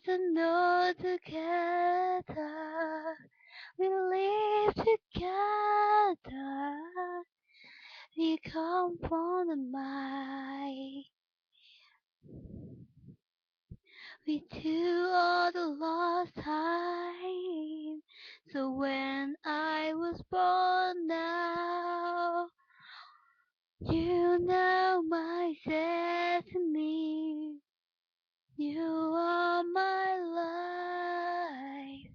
to know together we live together. We come from the mind. We do all the lost time. So when I was born now, you know my destiny. You are my life.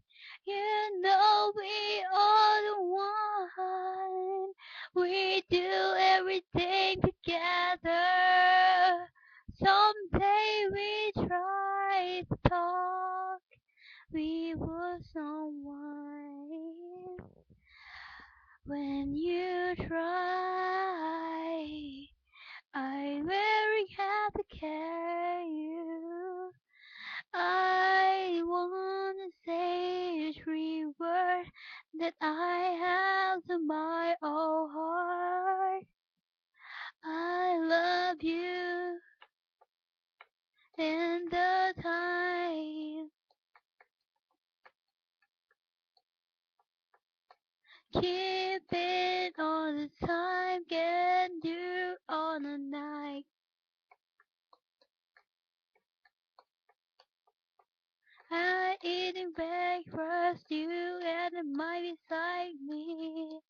You know we are the one. We do everything together. Someday we try to talk. We were someone. When you try, I very happy carry you. I wanna say three words that I have to my own heart. I love you in the time. Keep it all the time, can do all the night. I eating breakfast, you and my beside me.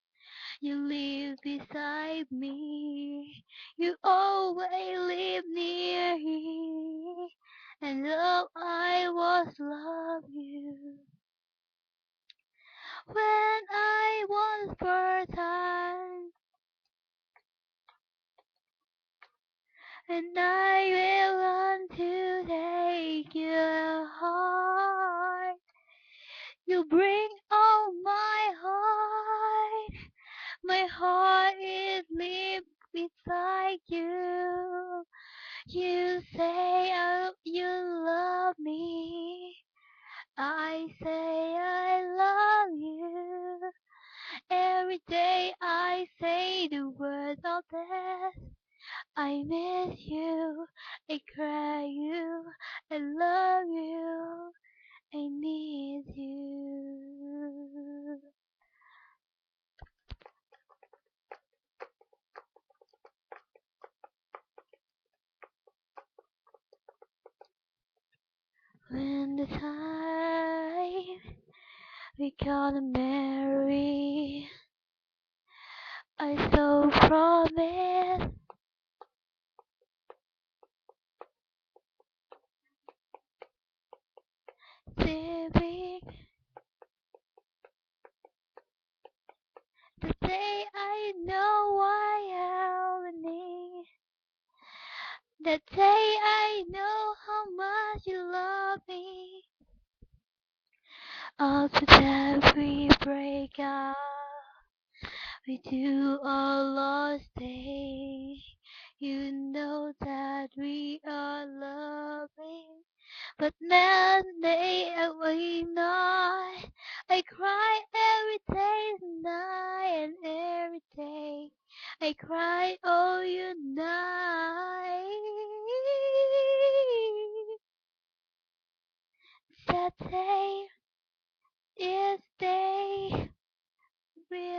You live beside me. You always live near me. And oh, I was love you. When I was fertile, and I will run to take your heart. You bring all my heart. My heart is live beside you. You say you love me. I say I love you. Every day I say the words of death. I miss you. I cry you. I love you. I need you. When the time we gotta marry, I so promise to be the day I know I have a need. The day I know how much you love me. After that we break up. We do a lost day. You know that we are loving, but then they we not. I cry every day, night and every day. I cry all you night. That day is day.